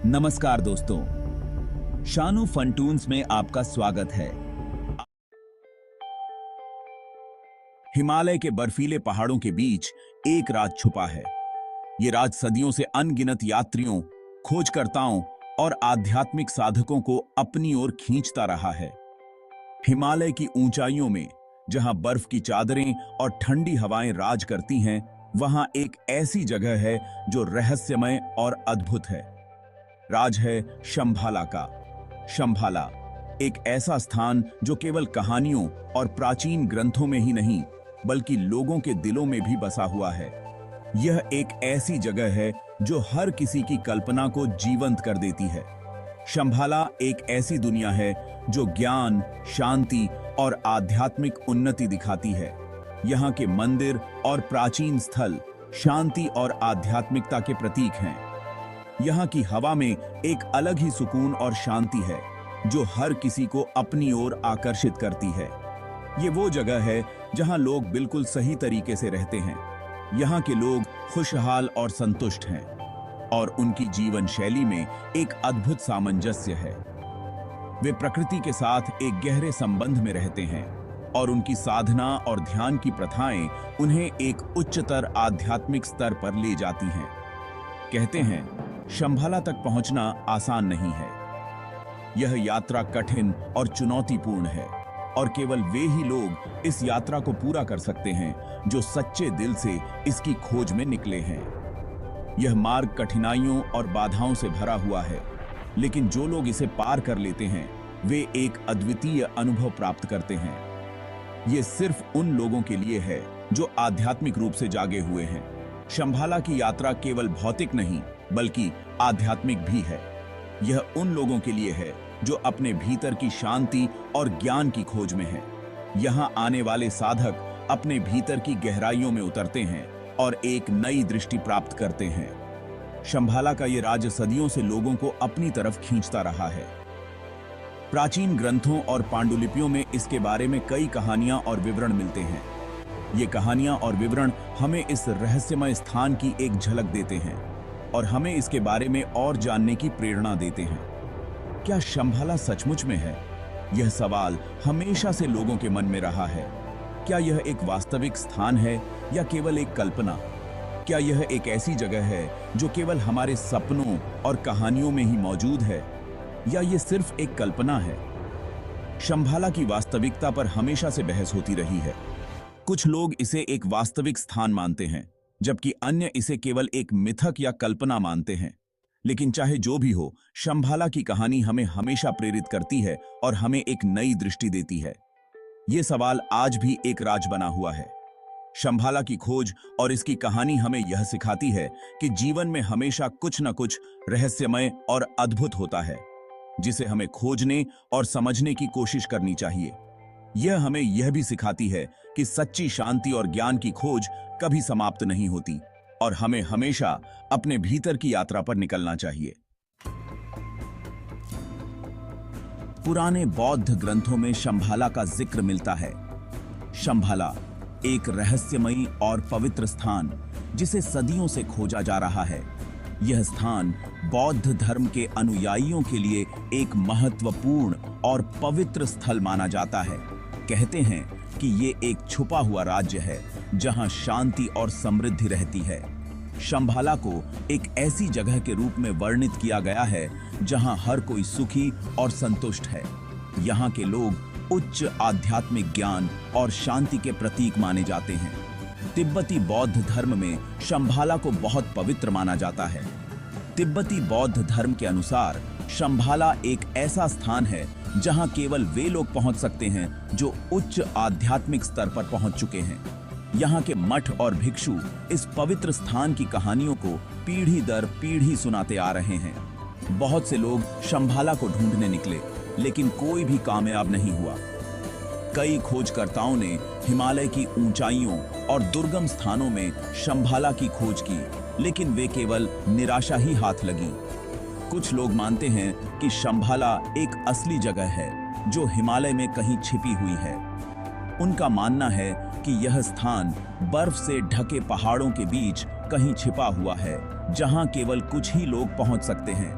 नमस्कार दोस्तों, शानू फंटून्स में आपका स्वागत है। हिमालय के बर्फीले पहाड़ों के बीच एक राज छुपा है। ये राज सदियों से अनगिनत यात्रियों, खोजकर्ताओं और आध्यात्मिक साधकों को अपनी ओर खींचता रहा है। हिमालय की ऊंचाइयों में जहां बर्फ की चादरें और ठंडी हवाएं राज करती हैं, वहां एक ऐसी जगह है जो रहस्यमय और अद्भुत है। राज है शंभाला का। शंभाला एक ऐसा स्थान जो केवल कहानियों और प्राचीन ग्रंथों में ही नहीं, बल्कि लोगों के दिलों में भी बसा हुआ है। यह एक ऐसी जगह है जो हर किसी की कल्पना को जीवंत कर देती है। शंभाला एक ऐसी दुनिया है जो ज्ञान, शांति और आध्यात्मिक उन्नति दिखाती है। यहाँ के मंदिर और प्राचीन स्थल शांति और आध्यात्मिकता के प्रतीक हैं। यहाँ की हवा में एक अलग ही सुकून और शांति है जो हर किसी को अपनी ओर आकर्षित करती है। ये वो जगह है जहाँ लोग बिल्कुल सही तरीके से रहते हैं। यहाँ के लोग खुशहाल और संतुष्ट हैं और उनकी जीवन शैली में एक अद्भुत सामंजस्य है। वे प्रकृति के साथ एक गहरे संबंध में रहते हैं और उनकी साधना और ध्यान की प्रथाएं उन्हें एक उच्चतर आध्यात्मिक स्तर पर ले जाती हैं। कहते हैं, शंभाला तक पहुंचना आसान नहीं है। यह यात्रा कठिन और चुनौतीपूर्ण है और केवल वे ही लोग इस यात्रा को पूरा कर सकते हैं जो सच्चे दिल से इसकी खोज में निकले हैं। यह मार्ग कठिनाइयों और बाधाओं से भरा हुआ है, लेकिन जो लोग इसे पार कर लेते हैं वे एक अद्वितीय अनुभव प्राप्त करते हैं। ये सिर्फ उन लोगों के लिए है जो आध्यात्मिक रूप से जागे हुए हैं। शंभाला की यात्रा केवल भौतिक नहीं बल्कि आध्यात्मिक भी है। यह उन लोगों के लिए है जो अपने भीतर की शांति और ज्ञान की खोज में हैं। यहाँ आने वाले साधक अपने भीतर की गहराइयों में उतरते हैं और एक नई दृष्टि प्राप्त करते हैं। शंभाला का ये राज्य सदियों से लोगों को अपनी तरफ खींचता रहा है। प्राचीन ग्रंथों और पांडुलिपियों में इसके बारे में कई कहानियां और विवरण मिलते हैं। ये कहानियां और विवरण हमें इस रहस्यमय स्थान की एक झलक देते हैं और हमें इसके बारे में और जानने की प्रेरणा देते हैं। क्या शंभाला सचमुच में है? यह सवाल हमेशा से लोगों के मन में रहा है। क्या यह एक वास्तविक स्थान है या केवल एक कल्पना? क्या यह एक ऐसी जगह है जो केवल हमारे सपनों और कहानियों में ही मौजूद है, या यह सिर्फ एक कल्पना है? शंभाला की वास्तविकता पर हमेशा से बहस होती रही है। कुछ लोग इसे एक वास्तविक स्थान मानते हैं, जबकि अन्य इसे केवल एक मिथक या कल्पना मानते हैं। लेकिन चाहे जो भी हो, शंभाला की कहानी हमें हमेशा प्रेरित करती है और हमें एक नई दृष्टि देती है। ये सवाल आज भी एक राज बना हुआ है। शंभाला की खोज और इसकी कहानी हमें यह सिखाती है कि जीवन में हमेशा कुछ न कुछ रहस्यमय और अद्भुत होता है, जिसे हमें खोजने और समझने की कोशिश करनी चाहिए। यह हमें यह भी सिखाती है कि सच्ची शांति और ज्ञान की खोज कभी समाप्त नहीं होती और हमें हमेशा अपने भीतर की यात्रा पर निकलना चाहिए। पुराने बौद्ध ग्रंथों में शंभाला का जिक्र मिलता है। शंभाला एक रहस्यमयी और पवित्र स्थान जिसे सदियों से खोजा जा रहा है। यह स्थान बौद्ध धर्म के अनुयायियों के लिए एक महत्वपूर्ण और पवित्र स्थल माना जाता है। कहते हैं कि ये एक छुपा हुआ राज्य है जहां शांति और समृद्धि रहती है। शंभाला को एक ऐसी जगह के रूप में वर्णित किया गया है जहां हर कोई सुखी और संतुष्ट है। यहाँ के लोग उच्च आध्यात्मिक ज्ञान और शांति के प्रतीक माने जाते हैं। तिब्बती बौद्ध धर्म में शंभाला को बहुत पवित्र माना जाता है। तिब्बती बौद्ध धर्म के अनुसार शंभाला एक ऐसा स्थान है जहां केवल वे लोग पहुंच सकते हैं जो उच्च आध्यात्मिक स्तर पर पहुंच चुके हैं। यहाँ के मठ और भिक्षु इस पवित्र स्थान की कहानियों को पीढ़ी दर पीढ़ी सुनाते आ रहे हैं। बहुत से लोग शंभाला को ढूंढने निकले, लेकिन कोई भी कामयाब नहीं हुआ। कई खोजकर्ताओं ने हिमालय की ऊंचाइयों और दुर्गम स्थानों में शंभाला की खोज की, लेकिन वे केवल निराशा ही हाथ लगी। कुछ लोग मानते हैं कि शंभाला एक असली जगह है जो हिमालय में कहीं छिपी हुई है। उनका मानना है कि यह स्थान बर्फ से ढके पहाड़ों के बीच कहीं छिपा हुआ है, जहां केवल कुछ ही लोग पहुंच सकते हैं।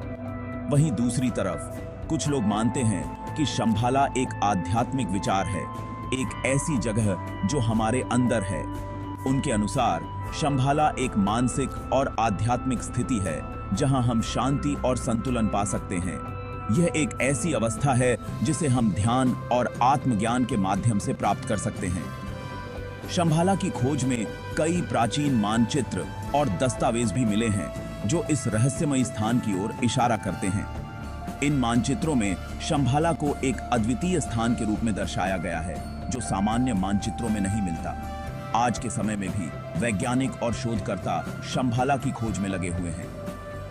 वहीं दूसरी तरफ कुछ लोग मानते हैं कि शंभाला एक आध्यात्मिक विचार है, एक ऐसी जगह जो हमारे अंदर है। उनके अनुसार शंभाला एक मानसिक और आध्यात्मिक स्थिति है जहां हम शांति और संतुलन पा सकते हैं। यह एक ऐसी अवस्था है जिसे हम ध्यान और आत्मज्ञान के माध्यम से प्राप्त कर सकते हैं। शंभाला की खोज में कई प्राचीन मानचित्र और दस्तावेज भी मिले हैं जो इस रहस्यमयी स्थान की ओर इशारा करते हैं। इन मानचित्रों में शंभाला को एक अद्वितीय स्थान के रूप में दर्शाया गया है जो सामान्य मानचित्रों में नहीं मिलता। आज के समय में भी वैज्ञानिक और शोधकर्ता शंभाला की खोज में लगे हुए हैं।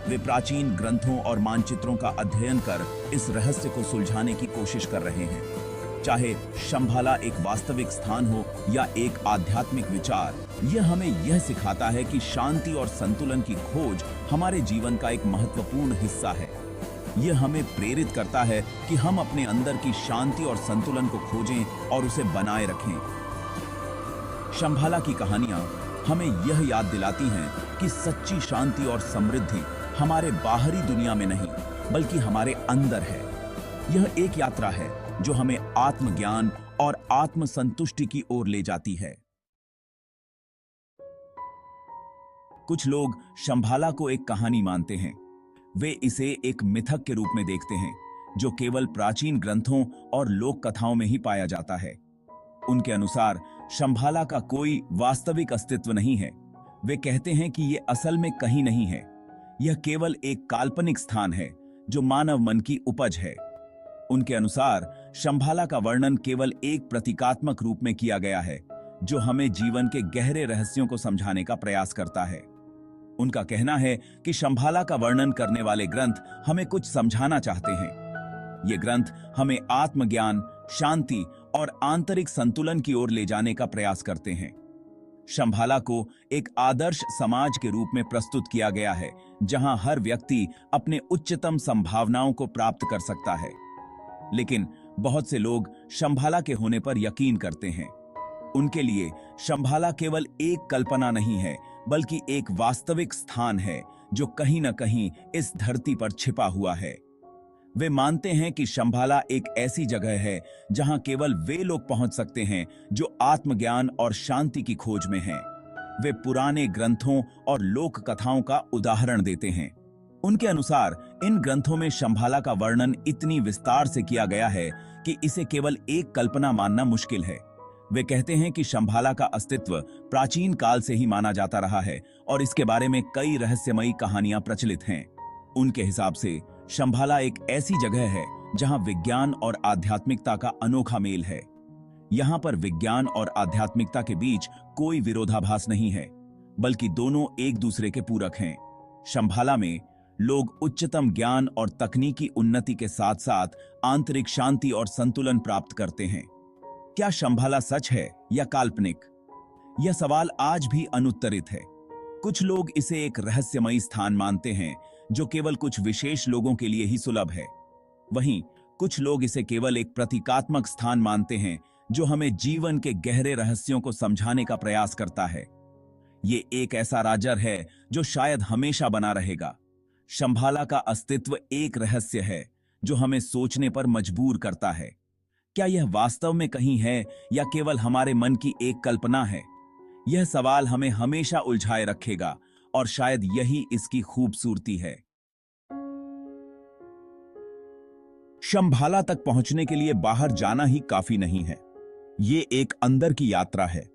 वे प्राचीन ग्रंथों और मानचित्रों का अध्ययन कर इस रहस्य को सुलझाने की कोशिश कर रहे हैं। चाहे शंभाला एक वास्तविक स्थान हो या एक आध्यात्मिक विचार, यह हमें यह सिखाता है कि शांति और संतुलन की खोज हमारे जीवन का एक महत्वपूर्ण हिस्सा है। यह हमें प्रेरित करता है कि हम अपने अंदर की शांति और संतुलन को खोजें और उसे बनाए रखें। शंभाला की कहानियां हमें यह याद दिलाती हैं कि सच्ची शांति और समृद्धि हमारे बाहरी दुनिया में नहीं बल्कि हमारे अंदर है। यह एक यात्रा है जो हमें आत्मज्ञान और आत्मसंतुष्टि की ओर ले जाती है। कुछ लोग शंभाला को एक कहानी मानते हैं। वे इसे एक मिथक के रूप में देखते हैं जो केवल प्राचीन ग्रंथों और लोक कथाओं में ही पाया जाता है। उनके अनुसार शंभाला का कोई वास्तविक अस्तित्व नहीं है। वे कहते हैं कि यह असल में कहीं नहीं है। यह केवल एक काल्पनिक स्थान है जो मानव मन की उपज है। उनके अनुसार शंभाला का वर्णन केवल एक प्रतीकात्मक रूप में किया गया है जो हमें जीवन के गहरे रहस्यों को समझाने का प्रयास करता है। उनका कहना है कि शंभाला का वर्णन करने वाले ग्रंथ हमें कुछ समझाना चाहते हैं। ये ग्रंथ हमें आत्मज्ञान, शांति और आंतरिक संतुलन की ओर ले जाने का प्रयास करते हैं। शंभाला को एक आदर्श समाज के रूप में प्रस्तुत किया गया है जहां हर व्यक्ति अपने उच्चतम संभावनाओं को प्राप्त कर सकता है। लेकिन बहुत से लोग शंभाला के होने पर यकीन करते हैं। उनके लिए शंभाला केवल एक कल्पना नहीं है बल्कि एक वास्तविक स्थान है जो कहीं न कहीं इस धरती पर छिपा हुआ है। वे मानते हैं कि शंभाला एक ऐसी जगह है जहां केवल वे लोग पहुंच सकते हैं जो आत्मज्ञान और शांति की खोज में हैं। वे पुराने ग्रंथों और लोक कथाओं का उदाहरण देते हैं। उनके अनुसार इन ग्रंथों में शंभाला का वर्णन इतनी विस्तार से किया गया है कि इसे केवल एक कल्पना मानना मुश्किल है। वे कहते हैं कि शंभाला का अस्तित्व प्राचीन काल से ही माना जाता रहा है और इसके बारे में कई रहस्यमयी कहानियां प्रचलित हैं। उनके हिसाब से शंभाला एक ऐसी जगह है जहां विज्ञान और आध्यात्मिकता का अनोखा मेल है। यहां पर विज्ञान और आध्यात्मिकता के बीच कोई विरोधाभास नहीं है, बल्कि दोनों एक दूसरे के पूरक हैं। शंभाला में लोग उच्चतम ज्ञान और तकनीकी उन्नति के साथ साथ आंतरिक शांति और संतुलन प्राप्त करते हैं। क्या शंभाला सच है या काल्पनिक? यह सवाल आज भी अनुत्तरित है। कुछ लोग इसे एक रहस्यमयी स्थान मानते हैं जो केवल कुछ विशेष लोगों के लिए ही सुलभ है। वहीं कुछ लोग इसे केवल एक प्रतीकात्मक स्थान मानते हैं जो हमें जीवन के गहरे रहस्यों को समझाने का प्रयास करता है। ये एक ऐसा राजर है जो शायद हमेशा बना रहेगा। शंभाला का अस्तित्व एक रहस्य है जो हमें सोचने पर मजबूर करता है। क्या यह वास्तव में कहीं है या केवल हमारे मन की एक कल्पना है? यह सवाल हमें हमेशा उलझाए रखेगा और शायद यही इसकी खूबसूरती है। शंभाला तक पहुंचने के लिए बाहर जाना ही काफी नहीं है। ये एक अंदर की यात्रा है।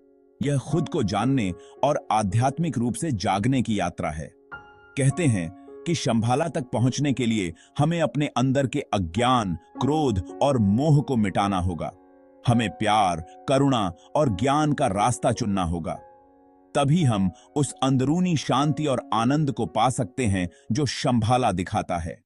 यह खुद को जानने और आध्यात्मिक रूप से जागने की यात्रा है। कहते हैं कि शंभाला तक पहुंचने के लिए हमें अपने अंदर के अज्ञान, क्रोध और मोह को मिटाना होगा। हमें प्यार, करुणा और ज्ञान का रास्ता चुनना होगा। तभी हम उस अंदरूनी शांति और आनंद को पा सकते हैं जो शंभाला दिखाता है।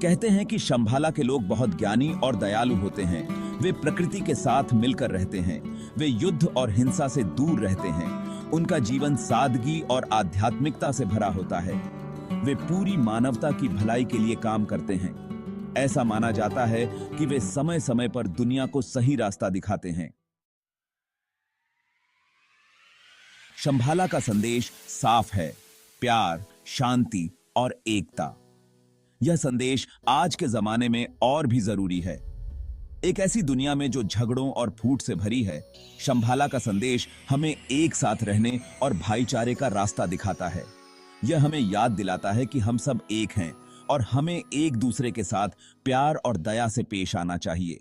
कहते हैं कि शंभाला के लोग बहुत ज्ञानी और दयालु होते हैं। वे प्रकृति के साथ मिलकर रहते हैं। वे युद्ध और हिंसा से दूर रहते हैं। उनका जीवन सादगी और आध्यात्मिकता से भरा होता है। वे पूरी मानवता की भलाई के लिए काम करते हैं। ऐसा माना जाता है कि वे समय समय पर दुनिया को सही रास्ता दिखाते हैं। शंभाला का संदेश साफ है। प्यार, शांति और एकता। यह संदेश आज के जमाने में और भी जरूरी है। एक ऐसी दुनिया में जो झगड़ों और फूट से भरी है, शंभाला का संदेश हमें एक साथ रहने और भाईचारे का रास्ता दिखाता है। यह हमें याद दिलाता है कि हम सब एक हैं और हमें एक दूसरे के साथ प्यार और दया से पेश आना चाहिए।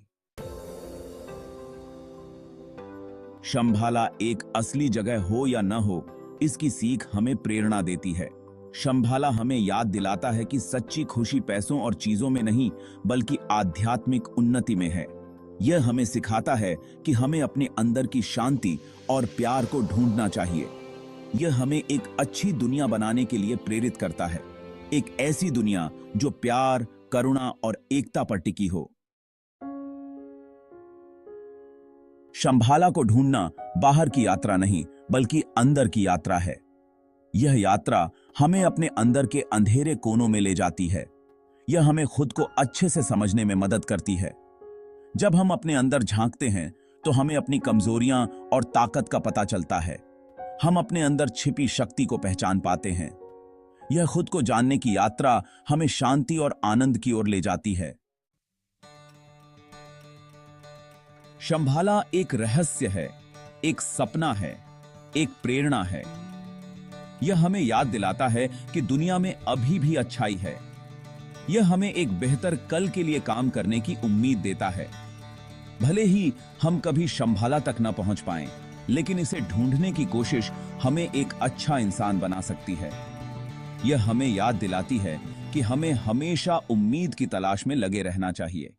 शंभाला एक असली जगह हो या न हो, इसकी सीख हमें प्रेरणा देती है। शंभाला हमें याद दिलाता है कि सच्ची खुशी पैसों और चीजों में नहीं, बल्कि आध्यात्मिक उन्नति में है। यह हमें सिखाता है कि हमें अपने अंदर की शांति और प्यार को ढूंढना चाहिए। यह हमें एक अच्छी दुनिया बनाने के लिए प्रेरित करता है, एक ऐसी दुनिया जो प्यार, करुणा और एकता पर टिकी हो। शंभाला को ढूंढना बाहर की यात्रा नहीं, बल्कि अंदर की यात्रा है। यह यात्रा हमें अपने अंदर के अंधेरे कोनों में ले जाती है। यह हमें खुद को अच्छे से समझने में मदद करती है। जब हम अपने अंदर झांकते हैं तो हमें अपनी कमजोरियां और ताकत का पता चलता है। हम अपने अंदर छिपी शक्ति को पहचान पाते हैं। यह खुद को जानने की यात्रा हमें शांति और आनंद की ओर ले जाती है। शंभाला एक रहस्य है, एक सपना है, एक प्रेरणा है। यह हमें याद दिलाता है कि दुनिया में अभी भी अच्छाई है। यह हमें एक बेहतर कल के लिए काम करने की उम्मीद देता है। भले ही हम कभी शंभाला तक न पहुंच पाएं, लेकिन इसे ढूंढने की कोशिश हमें एक अच्छा इंसान बना सकती है। यह हमें याद दिलाती है कि हमें हमेशा उम्मीद की तलाश में लगे रहना चाहिए।